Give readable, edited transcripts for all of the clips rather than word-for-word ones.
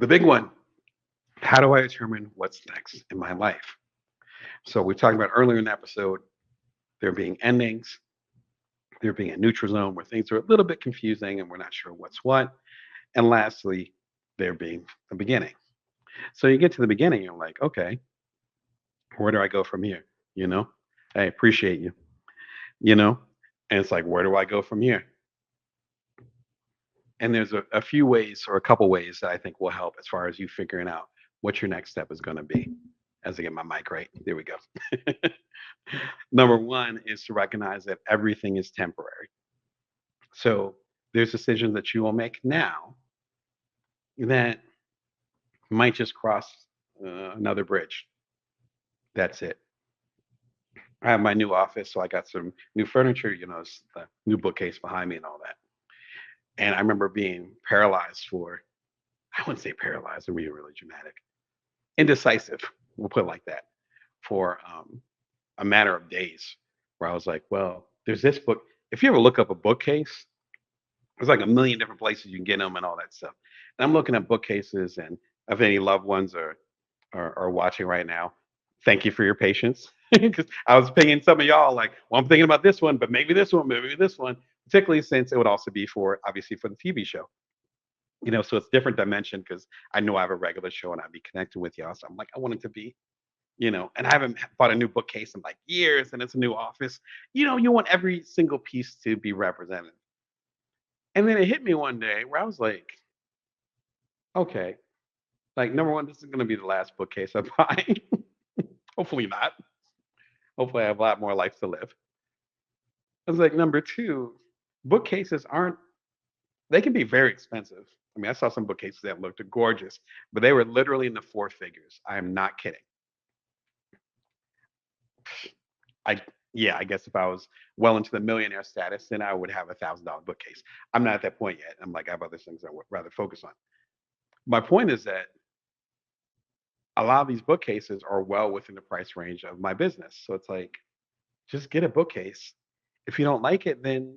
The big one, how do I determine what's next in my life? So we talked about earlier in the episode, there being endings, there being a neutral zone where things are a little bit confusing and we're not sure what's what. And lastly, there being a beginning. So you get to the beginning, you're like, okay, where do I go from here? You know, I appreciate you, you know, and it's like, where do I go from here? And there's a few ways or a couple ways that I think will help as far as you figuring out what your next step is going to be. As I get my mic right, there we go. Number one is to recognize that everything is temporary. So there's decisions that you will make now that might just cross another bridge. That's it. I have my new office, so I got some new furniture, the new bookcase behind me and all that. And I remember being paralyzed for, I wouldn't say paralyzed, it would be really dramatic, indecisive, we'll put it like that, for a matter of days, where I was like, well, there's this book. If you ever look up a bookcase, there's like a million different places you can get them and all that stuff. And I'm looking at bookcases, and if any loved ones are watching right now, thank you for your patience. Because I was pinging some of y'all like, well, I'm thinking about this one, but maybe this one, particularly since it would also be for obviously for the TV show. So it's different dimension because I know I have a regular show and I'd be connected with y'all. So I'm like, I want it to be, and I haven't bought a new bookcase in like years and it's a new office. You want every single piece to be represented. And then it hit me one day where I was like, okay, like number one, this is going to be the last bookcase I buy. Hopefully not. Hopefully I have a lot more life to live. I was like, number two, bookcases aren't, they can be very expensive. I mean, I saw some bookcases that looked gorgeous, but they were literally in the four figures. I am not kidding. I Yeah, I guess if I was well into the millionaire status, then I would have $1,000 bookcase. I'm not at that point yet. I'm like, I have other things I would rather focus on. My point is that a lot of these bookcases are well within the price range of my business. So it's like, just get a bookcase. If you don't like it, then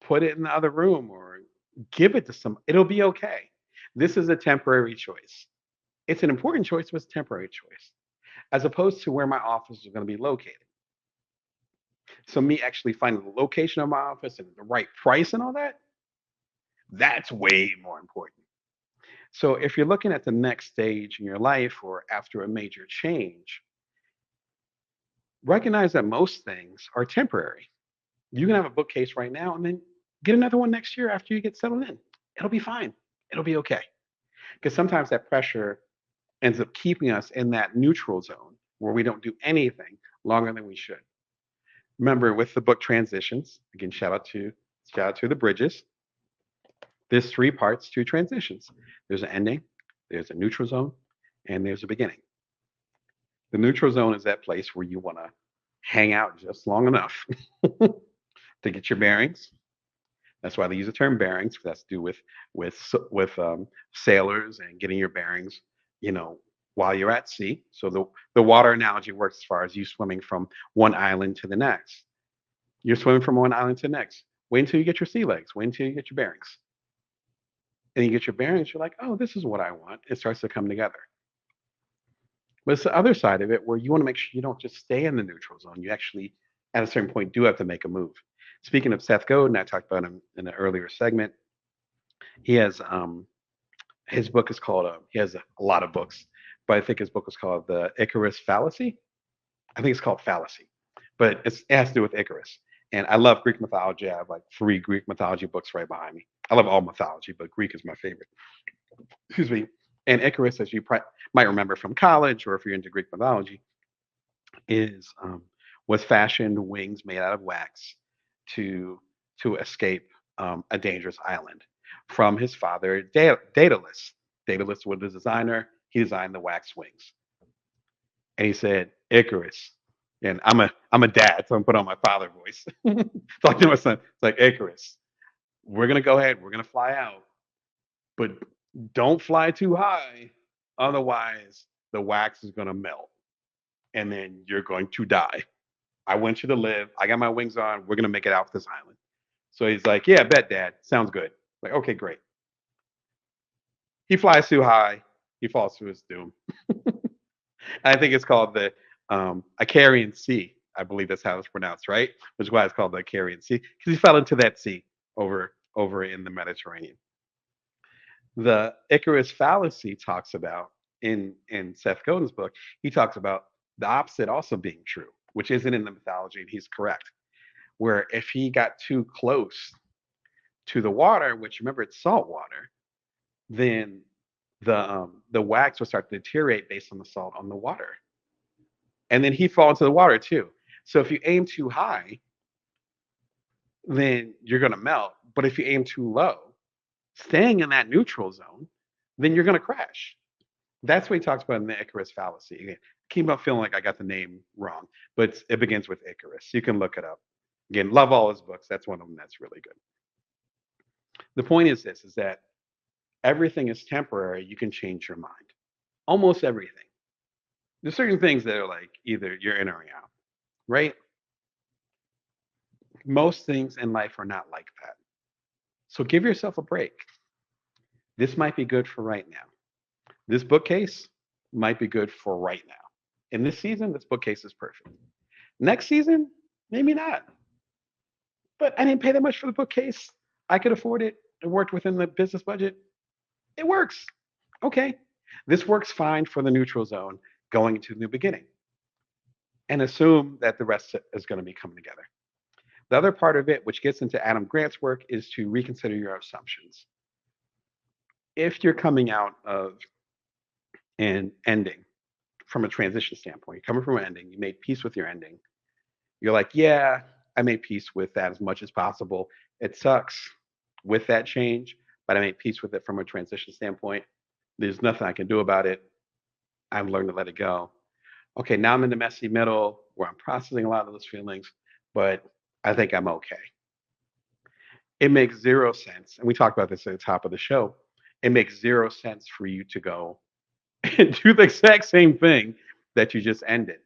put it in the other room or give it to some. It'll be okay. This is a temporary choice. It's an important choice, but it's a temporary choice, as opposed to where my office is going to be located. So me actually finding the location of my office and the right price and all that, that's way more important. So if you're looking at the next stage in your life or after a major change, recognize that most things are temporary. You can have a bookcase right now and then get another one next year after you get settled in. It'll be fine. It'll be okay. Because sometimes that pressure ends up keeping us in that neutral zone where we don't do anything longer than we should. Remember, with the book transitions, again, shout out to the bridges. There's three parts to transitions. There's an ending, there's a neutral zone, and there's a beginning. The neutral zone is that place where you want to hang out just long enough to get your bearings. That's why they use the term bearings. That's to do with sailors and getting your bearings, you know, while you're at sea. So the water analogy works as far as you swimming from one island to the next. You're swimming from one island to the next. Wait until you get your sea legs. Wait until you get your bearings. And you get your bearings. You're like, oh, this is what I want. It starts to come together. But it's the other side of it where you want to make sure you don't just stay in the neutral zone. You actually, at a certain point, do have to make a move. Speaking of Seth Godin, I talked about him in an earlier segment. He has his book is called. He has a lot of books, but I think his book is called The Icarus Fallacy. I think it's called Fallacy, but it has to do with Icarus. And I love Greek mythology. I have like three Greek mythology books right behind me. I love all mythology, but Greek is my favorite. Excuse me. And Icarus, as you might remember from college, or if you're into Greek mythology, is was fashioned wings made out of wax to escape a dangerous island from his father Daedalus. Daedalus was the designer. He designed the wax wings, and he said, "Icarus." And I'm a dad, so I'm put on my father voice. Talking to my son, it's like Icarus. We're gonna go ahead. We're gonna fly out, but don't fly too high, otherwise the wax is gonna melt, and then you're going to die. I want you to live. I got my wings on. We're gonna make it out this island. So he's like, "Yeah, bet, Dad. Sounds good." Like, okay, great. He flies too high. He falls to his doom. I think it's called the Icarian Sea. I believe that's how it's pronounced, right? Which is why it's called the Icarian Sea because he fell into that sea over in the Mediterranean. The Icarus fallacy talks about in Seth Godin's book. He talks about the opposite also being true, which isn't in the mythology, and he's correct. Where if he got too close to the water, which remember it's salt water, then the wax will start to deteriorate based on the salt on the water, and then he fall into the water too. So if you aim too high, then you're going to melt. But if you aim too low, staying in that neutral zone, then you're going to crash. That's what he talks about in the Icarus fallacy. Again, I keep on feeling like I got the name wrong, but it begins with Icarus. You can look it up. Again, love all his books. That's one of them that's really good. The point is this, is that everything is temporary. You can change your mind. Almost everything. There's certain things that are like either you're in or out, right? Most things in life are not like that. So give yourself a break. This might be good for right now. This bookcase might be good for right now. In this season, this bookcase is perfect. Next season, maybe not. But I didn't pay that much for the bookcase. I could afford it. It worked within the business budget. It works. Okay. This works fine for the neutral zone going into the new beginning. And assume that the rest is going to be coming together. The other part of it, which gets into Adam Grant's work, is to reconsider your assumptions. If you're coming out of an ending from a transition standpoint, you're coming from an ending, you made peace with your ending, you're like, yeah, I made peace with that as much as possible. It sucks with that change, but I made peace with it from a transition standpoint. There's nothing I can do about it. I've learned to let it go. Okay, now I'm in the messy middle where I'm processing a lot of those feelings, but I think I'm okay. It makes zero sense. And we talked about this at the top of the show. It makes zero sense for you to go and do the exact same thing that you just ended.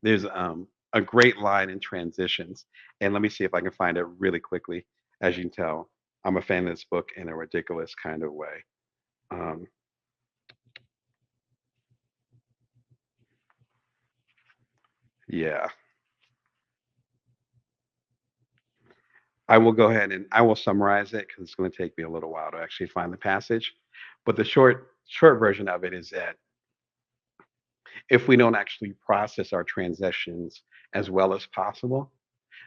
There's a great line in transitions, and let me see if I can find it really quickly. As you can tell, I'm a fan of this book in a ridiculous kind of way. Um, yeah, I will go ahead and I will summarize it because it's going to take me a little while to actually find the passage. But the short version of it is that if we don't actually process our transitions as well as possible,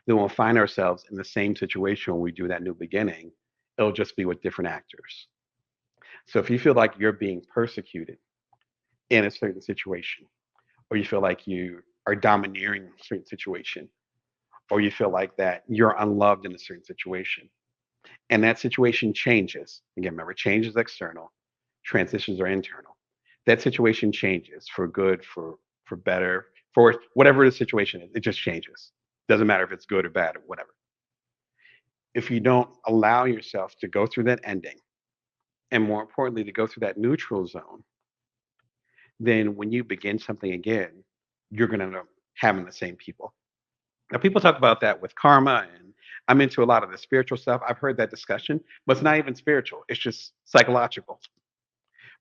then we'll find ourselves in the same situation when we do that new beginning. It'll just be with different actors. So if you feel like you're being persecuted in a certain situation, or you feel like you are domineering a certain situation, or you feel like that you're unloved in a certain situation, and that situation changes. Again, remember, change is external, transitions are internal. That situation changes for good, for better, for whatever the situation is. It just changes. Doesn't matter if it's good or bad or whatever. If you don't allow yourself to go through that ending, and more importantly, to go through that neutral zone, then when you begin something again, you're going to end up having the same people. Now, people talk about that with karma, and I'm into a lot of the spiritual stuff. I've heard that discussion, but it's not even spiritual, it's just psychological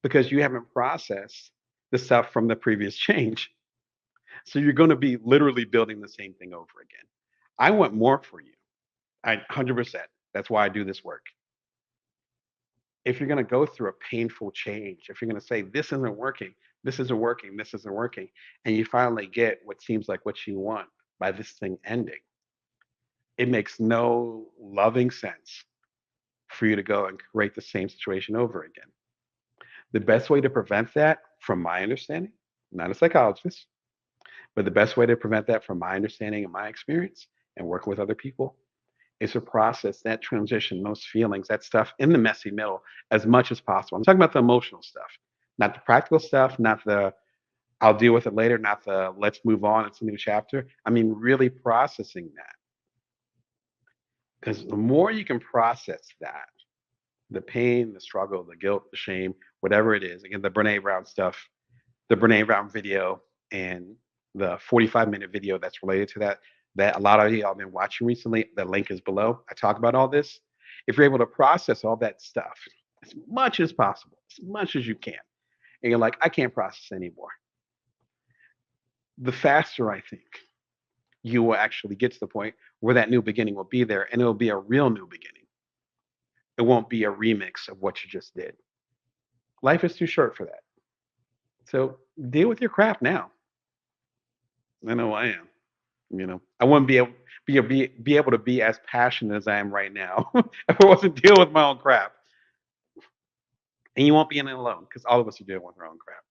because you haven't processed the stuff from the previous change. So you're going to be literally building the same thing over again. I want more for you. I 100%. That's why I do this work. If you're going to go through a painful change, if you're going to say, this isn't working, this isn't working, this isn't working, and you finally get what seems like what you want by this thing ending, it makes no loving sense for you to go and create the same situation over again. The best way to prevent that, from my understanding, I'm not a psychologist, but the best way to prevent that, from my understanding and my experience and working with other people, is to process that transition, those feelings, that stuff in the messy middle as much as possible. I'm talking about the emotional stuff, not the practical stuff, not the I'll deal with it later, not the let's move on, it's a new chapter. I mean, really processing that. Because the more you can process that, the pain, the struggle, the guilt, the shame, whatever it is, again, the Brene Brown stuff, the Brene Brown video, and the 45-minute video that's related to that, that a lot of y'all have been watching recently, the link is below. I talk about all this. If you're able to process all that stuff as much as possible, as much as you can. And you're like, I can't process anymore. The faster I think you will actually get to the point where that new beginning will be there and it'll be a real new beginning. It won't be a remix of what you just did. Life is too short for that. So deal with your craft now. I know I am. I wouldn't be able to be as passionate as I am right now if I wasn't dealing with my own crap. And you won't be in it alone because all of us are dealing with our own crap.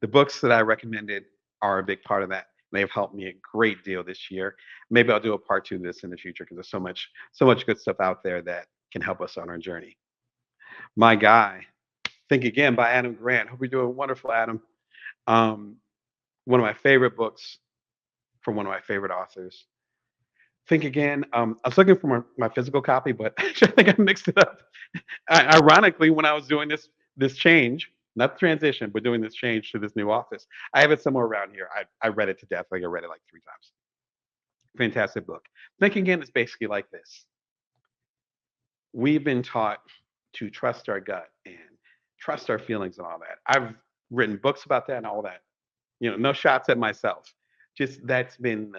The books that I recommended are a big part of that. They've helped me a great deal this year. Maybe I'll do a part two of this in the future because there's so much good stuff out there that can help us on our journey. My guy, Think Again by Adam Grant. Hope you're doing wonderful, Adam. Um, One of my favorite books from one of my favorite authors. Think Again. I was looking for my physical copy, but I think I mixed it up. Ironically, when I was doing this change, not the transition, but doing this change to this new office, I have it somewhere around here. I read it to death. Like I read it like 3 times. Fantastic book. Think Again is basically like this. We've been taught to trust our gut and trust our feelings and all that. I've written books about that and all that. No shots at myself. Just that's been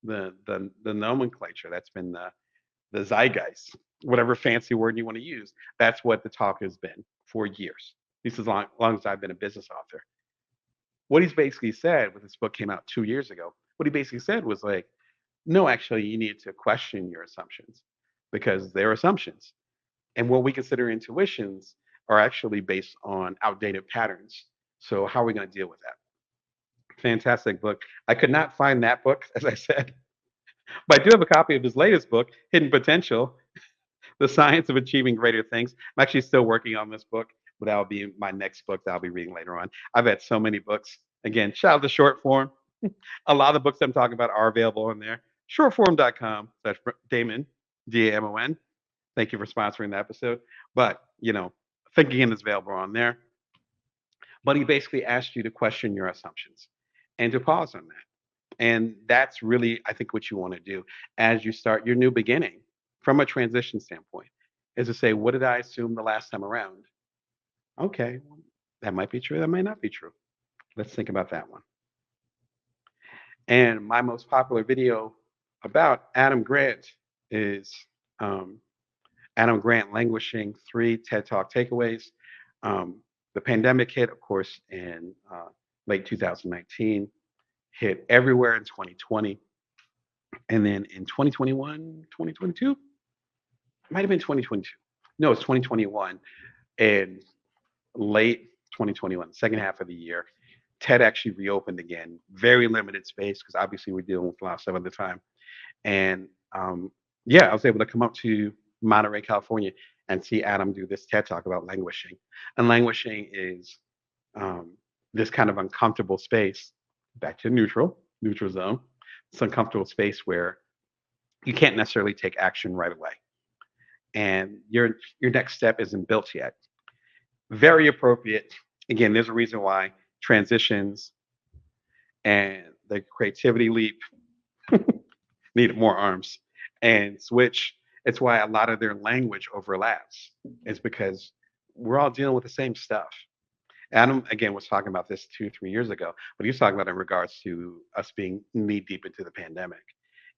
the nomenclature. That's been the zeitgeist, whatever fancy word you want to use. That's what the talk has been for years, at least as long as I've been a business author. What he's basically said, when this book came out 2 years ago, what he basically said was like, no, actually, you need to question your assumptions because they're assumptions. And what we consider intuitions are actually based on outdated patterns. So, how are we going to deal with that? Fantastic book. I could not find that book, as I said, but I do have a copy of his latest book, Hidden Potential: The Science of Achieving Greater Things. I'm actually still working on this book, but that'll be my next book that I'll be reading later on. I've had so many books. Again, shout out to short form. A lot of the books I'm talking about are available on there. Shortform.com. That's Damon, Damon. Thank you for sponsoring the episode. But, Think Again is available on there. But he basically asked you to question your assumptions and to pause on that. And that's really, I think, what you want to do as you start your new beginning from a transition standpoint is to say, what did I assume the last time around? Okay, well, that might be true. That might not be true. Let's think about that one. And my most popular video about Adam Grant is um, Adam Grant Languishing 3 TED Talk Takeaways. The pandemic hit, of course, in late 2019, hit everywhere in 2020. And then in 2021, 2022, it might have been 2022. No, it's 2021. And late 2021, second half of the year, TED actually reopened again, very limited space because obviously we're dealing with a lot of stuff at the time. And yeah, I was able to come up to Monterey, California, and see Adam do this TED talk about languishing. And languishing is this kind of uncomfortable space, back to neutral zone. It's uncomfortable space where you can't necessarily take action right away, and your next step isn't built yet. Very appropriate. Again, there's a reason why transitions and the creativity leap needed more arms and switch. It's why a lot of their language overlaps. It's because we're all dealing with the same stuff. Adam, again, was talking about this 2, 3 years ago, but he was talking about in regards to us being knee deep into the pandemic.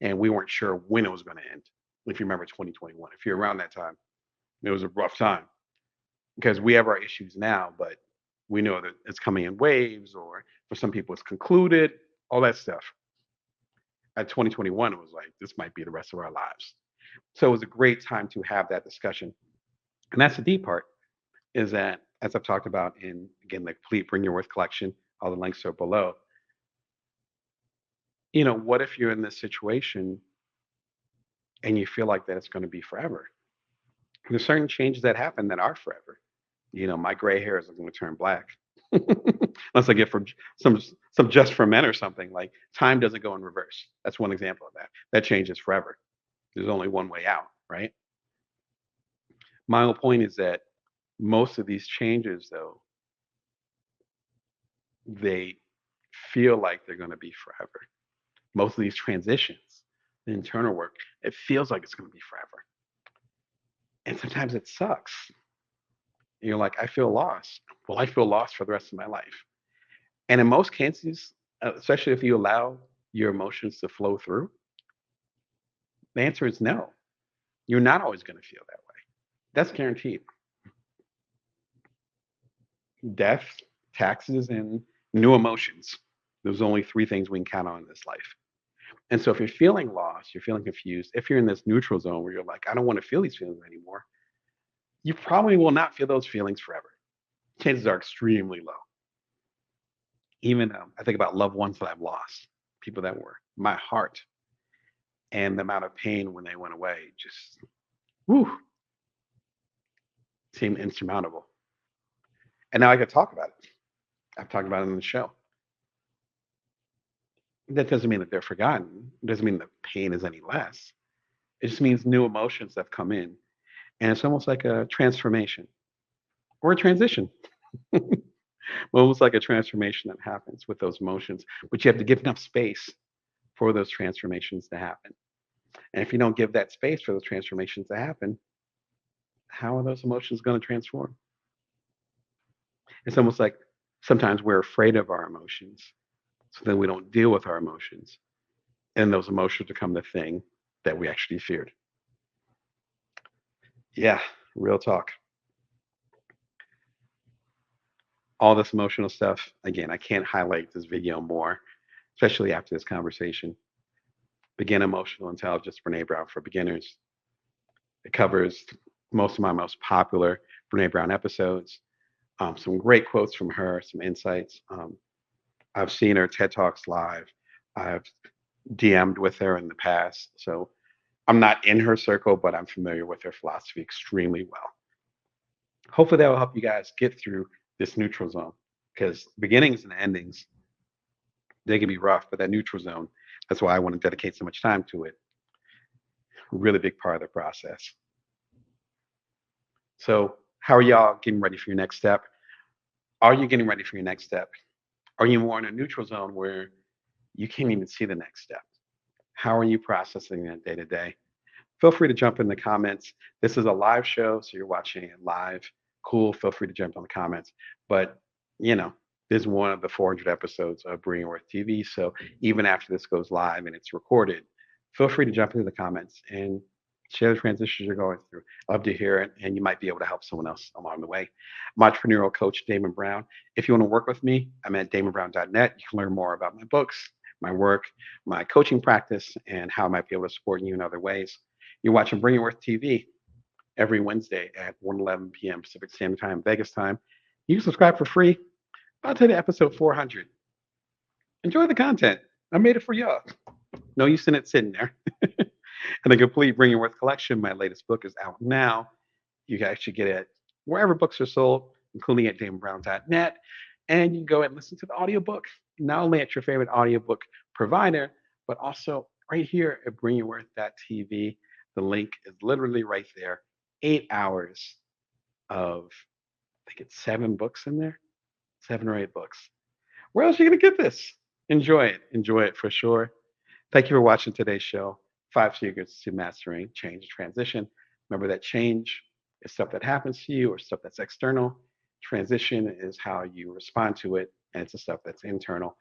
And we weren't sure when it was going to end. If you remember 2021, if you're around that time, it was a rough time because we have our issues now, but we know that it's coming in waves, or for some people, it's concluded, all that stuff. At 2021, it was like, this might be the rest of our lives. So it was a great time to have that discussion. And that's the deep part is that, as I've talked about in, again, the complete Bring Your Worth collection, all the links are below. What if you're in this situation and you feel like that it's going to be forever? There's certain changes that happen that are forever. My gray hair isn't going to turn black unless I get from some Just for Men or something. Like time doesn't go in reverse. That's one example of that. That changes forever. There's only one way out, right? My whole point is that most of these changes, though, they feel like they're going to be forever. Most of these transitions, the internal work, it feels like it's going to be forever. And sometimes it sucks. And you're like, I feel lost. Well, I feel lost for the rest of my life. And in most cases, especially if you allow your emotions to flow through, the answer is no. You're not always going to feel that way. That's guaranteed. Death, taxes, and new emotions. There's only three things we can count on in this life. And so if you're feeling lost, you're feeling confused, if you're in this neutral zone where you're like, I don't want to feel these feelings anymore, you probably will not feel those feelings forever. Chances are extremely low. Even I think about loved ones that I've lost, people that were my heart, and the amount of pain when they went away just whew, seemed insurmountable. And now I could talk about it. I've talked about it in the show. That doesn't mean that they're forgotten. It doesn't mean the pain is any less. It just means new emotions have come in. And it's almost like a transformation or a transition. Almost like a transformation that happens with those emotions. But you have to give enough space for those transformations to happen. And if you don't give that space for those transformations to happen, how are those emotions going to transform? It's almost like sometimes we're afraid of our emotions. So then we don't deal with our emotions. And those emotions become the thing that we actually feared. Yeah, real talk. All this emotional stuff. Again, I can't highlight this video more, especially after this conversation. Begin Emotional Intelligence, Brene Brown for Beginners. It covers most of my most popular Brene Brown episodes. Some great quotes from her, some insights. I've seen her TED Talks live. I've DM'd with her in the past. So I'm not in her circle, but I'm familiar with her philosophy extremely well. Hopefully, that will help you guys get through this neutral zone because beginnings and endings, they can be rough, but that neutral zone, that's why I want to dedicate so much time to it. Really big part of the process. So, how are y'all getting ready for your next step? Are you getting ready for your next step? Are you more in a neutral zone where you can't even see the next step? How are you processing that day to day? Feel free to jump in the comments. This is a live show, so you're watching it live. Cool. Feel free to jump in the comments. But, you know, this is one of the 400 episodes of Bringing Worth TV. So even after this goes live and it's recorded, feel free to jump into the comments and share the transitions you're going through. I love to hear it, and you might be able to help someone else along the way. I'm entrepreneurial coach Damon Brown. If you want to work with me, I'm at damonbrown.net. You can learn more about my books, my work, my coaching practice, and how I might be able to support you in other ways. You're watching Bring It Worth TV every Wednesday at 1:11 p.m. Pacific Standard Time, Vegas time. You can subscribe for free. I'll tell you episode 400. Enjoy the content. I made it for y'all. No use in it sitting there. And the complete Bring It Worth collection, my latest book, is out now. You can actually get it wherever books are sold, including at damonbrown.net. And you can go and listen to the audiobook, not only at your favorite audiobook provider, but also right here at bringyourworth.tv. The link is literally right there. 8 hours of, I think it's 7 books in there, 7 or 8 books. Where else are you going to get this? Enjoy it. Enjoy it for sure. Thank you for watching today's show, 5 Secrets to Mastering Change and Transition. Remember that change is stuff that happens to you or stuff that's external. Transition is how you respond to it, and it's the stuff that's internal.